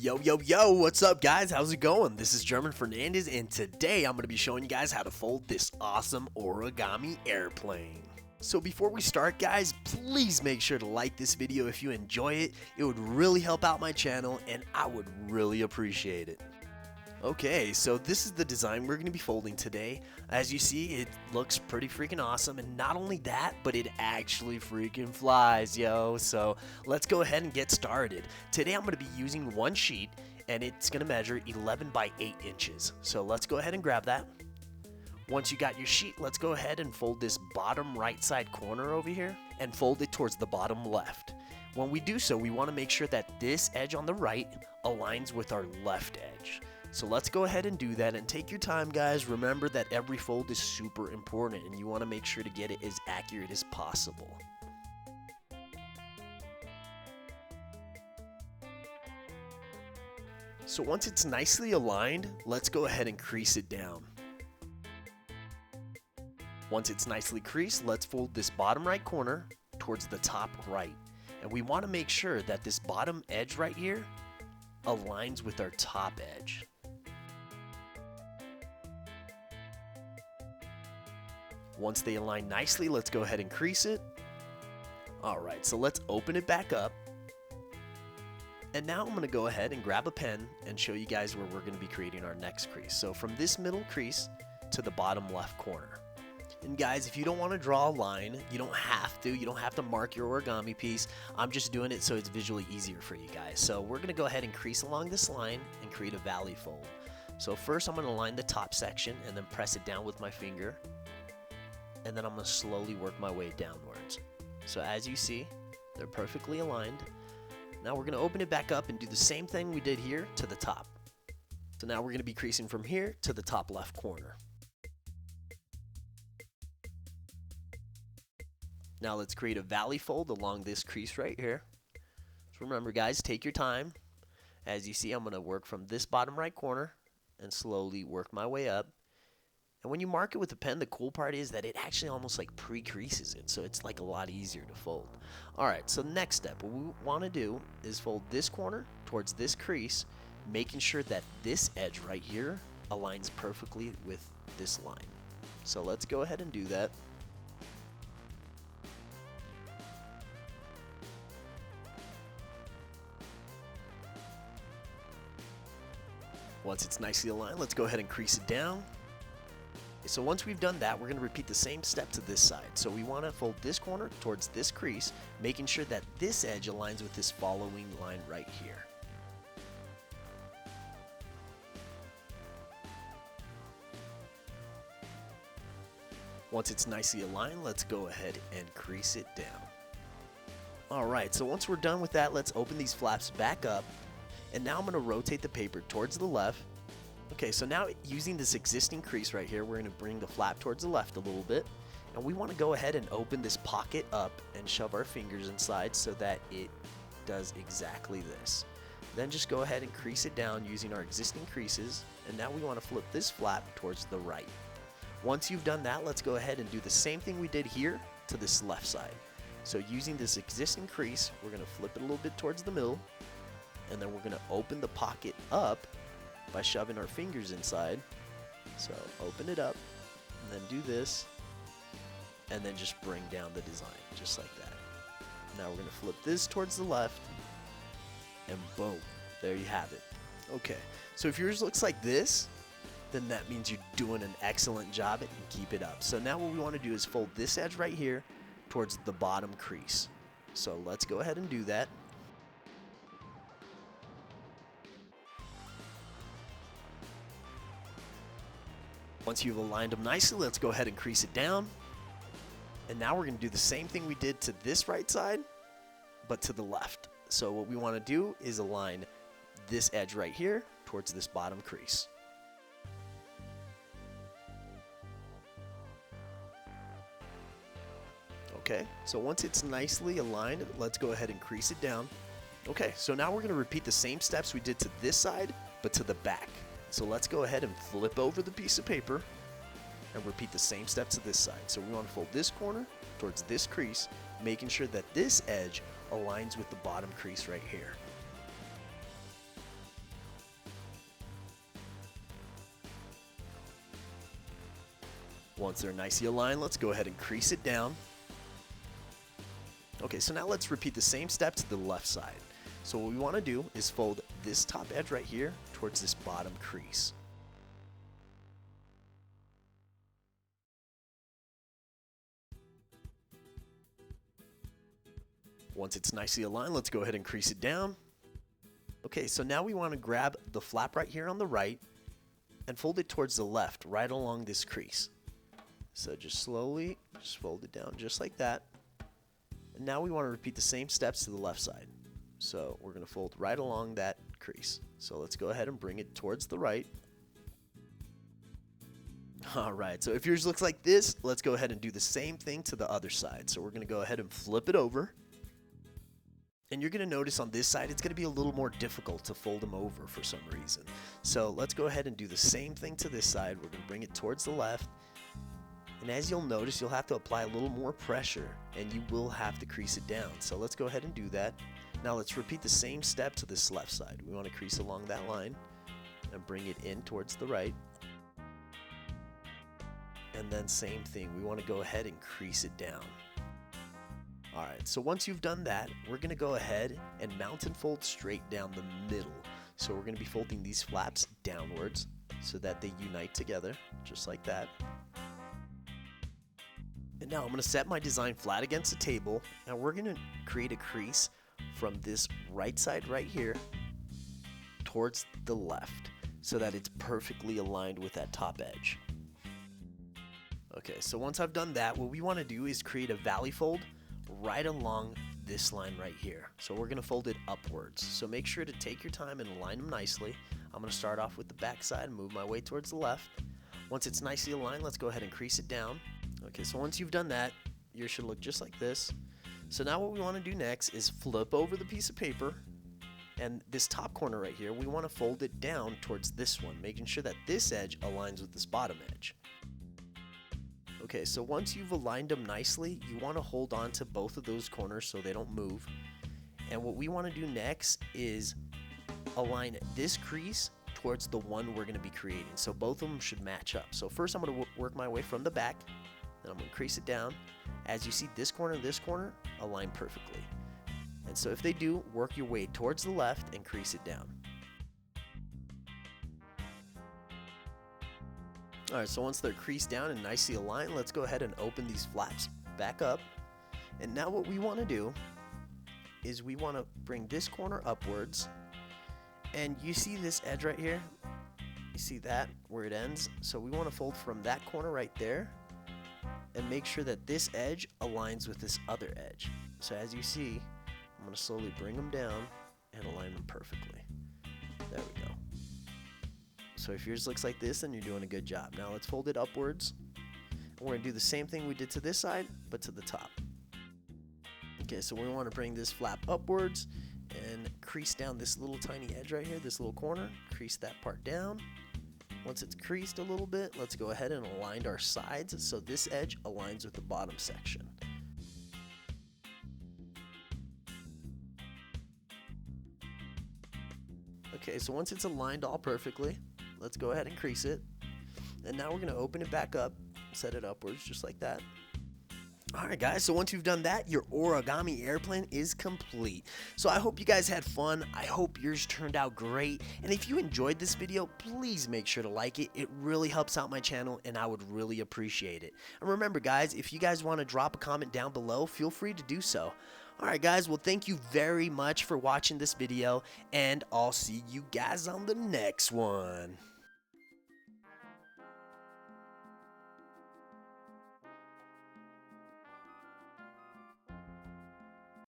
Yo, what's up guys? How's it going? This is German Fernandez and today I'm going to be showing you guys how to fold this awesome origami airplane. So before we start guys, please make sure to like this video if you enjoy it. It would really help out my channel and I would really appreciate it. Okay, so this is the design we're going to be folding today. As you see, it looks pretty freaking awesome, and not only that, but it actually freaking flies, yo. So let's go ahead and get started. Today I'm going to be using one sheet, and it's going to measure 11 by 8 inches. So let's go ahead and grab that. Once you got your sheet, let's go ahead and fold this bottom right side corner over here, and fold it towards the bottom left. When we do so, we want to make sure that this edge on the right aligns with our left edge. So let's go ahead and do that, and take your time guys. Remember that every fold is super important and you want to make sure to get it as accurate as possible. So once it's nicely aligned, let's go ahead and crease it down. Once it's nicely creased, let's fold this bottom right corner towards the top right. And we want to make sure that this bottom edge right here aligns with our top edge. Once they align nicely, let's go ahead and crease it. Alright, so let's open it back up. And now I'm going to go ahead and grab a pen and show you guys where we're going to be creating our next crease. So from this middle crease to the bottom left corner. And guys, if you don't want to draw a line, you don't have to. You don't have to mark your origami piece. I'm just doing it so it's visually easier for you guys. So we're going to go ahead and crease along this line and create a valley fold. So first I'm going to line the top section and then press it down with my finger. And then I'm going to slowly work my way downwards. So as you see, they're perfectly aligned. Now we're going to open it back up and do the same thing we did here to the top. So now we're going to be creasing from here to the top left corner. Now let's create a valley fold along this crease right here. So remember guys, take your time. As you see, I'm going to work from this bottom right corner and slowly work my way up. And when you mark it with a pen, the cool part is that it actually almost like pre-creases it, so it's like a lot easier to fold. Alright, so next step, what we want to do is fold this corner towards this crease, making sure that this edge right here aligns perfectly with this line. So let's go ahead and do that. Once it's nicely aligned, let's go ahead and crease it down. So once we've done that, we're going to repeat the same step to this side. So we want to fold this corner towards this crease, making sure that this edge aligns with this following line right here. Once it's nicely aligned, let's go ahead and crease it down. Alright, so once we're done with that, let's open these flaps back up. And now I'm going to rotate the paper towards the left. Okay, so now using this existing crease right here, we're going to bring the flap towards the left a little bit. And we want to go ahead and open this pocket up and shove our fingers inside so that it does exactly this. Then just go ahead and crease it down using our existing creases. And now we want to flip this flap towards the right. Once you've done that, let's go ahead and do the same thing we did here to this left side. So using this existing crease, we're going to flip it a little bit towards the middle. And then we're going to open the pocket up by shoving our fingers inside. So open it up and then do this and then just bring down the design just like that. Now we're going to flip this towards the left and boom, there you have it. Okay, so if yours looks like this, then that means you're doing an excellent job and keep it up. So now what we want to do is fold this edge right here towards the bottom crease. So let's go ahead and do that. Once you've aligned them nicely, let's go ahead and crease it down. And now we're going to do the same thing we did to this right side, but to the left. So what we want to do is align this edge right here towards this bottom crease. Okay, so once it's nicely aligned, let's go ahead and crease it down. Okay, so now we're going to repeat the same steps we did to this side, but to the back. So let's go ahead and flip over the piece of paper and repeat the same steps to this side. So we want to fold this corner towards this crease, making sure that this edge aligns with the bottom crease right here. Once they're nicely aligned, let's go ahead and crease it down. Okay, so now let's repeat the same step to the left side. So what we want to do is fold this top edge right here towards this bottom crease. Once it's nicely aligned, let's go ahead and crease it down. Okay, so now we want to grab the flap right here on the right and fold it towards the left, right along this crease. So just slowly, just fold it down just like that. And now we want to repeat the same steps to the left side. So we're going to fold right along that crease. So let's go ahead and bring it towards the right. Alright, so if yours looks like this, let's go ahead and do the same thing to the other side. So we're going to go ahead and flip it over. And you're going to notice on this side, it's going to be a little more difficult to fold them over for some reason. So let's go ahead and do the same thing to this side. We're going to bring it towards the left. And as you'll notice, you'll have to apply a little more pressure and you will have to crease it down. So let's go ahead and do that. Now let's repeat the same step to this left side. We want to crease along that line and bring it in towards the right. And then same thing, we want to go ahead and crease it down. Alright, so once you've done that, we're going to go ahead and mount and fold straight down the middle. So we're going to be folding these flaps downwards so that they unite together, just like that. And now I'm going to set my design flat against the table, and we're going to create a crease from this right side right here towards the left so that it's perfectly aligned with that top edge. Okay, so once I've done that, what we want to do is create a valley fold right along this line right here. So we're going to fold it upwards. So make sure to take your time and align them nicely. I'm going to start off with the back side and move my way towards the left. Once it's nicely aligned, let's go ahead and crease it down. Okay, so once you've done that, yours should look just like this. So now what we want to do next is flip over the piece of paper, and this top corner right here, we want to fold it down towards this one, making sure that this edge aligns with this bottom edge. Okay, so once you've aligned them nicely, you want to hold on to both of those corners so they don't move. And what we want to do next is align this crease towards the one we're going to be creating. So both of them should match up. So first I'm going to work my way from the back, then I'm going to crease it down. As you see, this corner and this corner align perfectly. And so if they do, work your way towards the left and crease it down. Alright, so once they're creased down and nicely aligned, let's go ahead and open these flaps back up. And now what we want to do is we want to bring this corner upwards. And you see this edge right here? You see that, where it ends? So we want to fold from that corner right there and make sure that this edge aligns with this other edge. So as you see, I'm going to slowly bring them down and align them perfectly. There we go. So if yours looks like this, then you're doing a good job. Now let's fold it upwards. And we're going to do the same thing we did to this side, but to the top. Okay, so we want to bring this flap upwards and crease down this little tiny edge right here, this little corner. Crease that part down. Once it's creased a little bit, let's go ahead and align our sides so this edge aligns with the bottom section. Okay, so once it's aligned all perfectly, let's go ahead and crease it. And now we're going to open it back up, set it upwards just like that. Alright guys, so once you've done that, your origami airplane is complete. So I hope you guys had fun. I hope yours turned out great. And if you enjoyed this video, please make sure to like it. It really helps out my channel and I would really appreciate it. And remember guys, if you guys want to drop a comment down below, feel free to do so. Alright guys, well thank you very much for watching this video and I'll see you guys on the next one.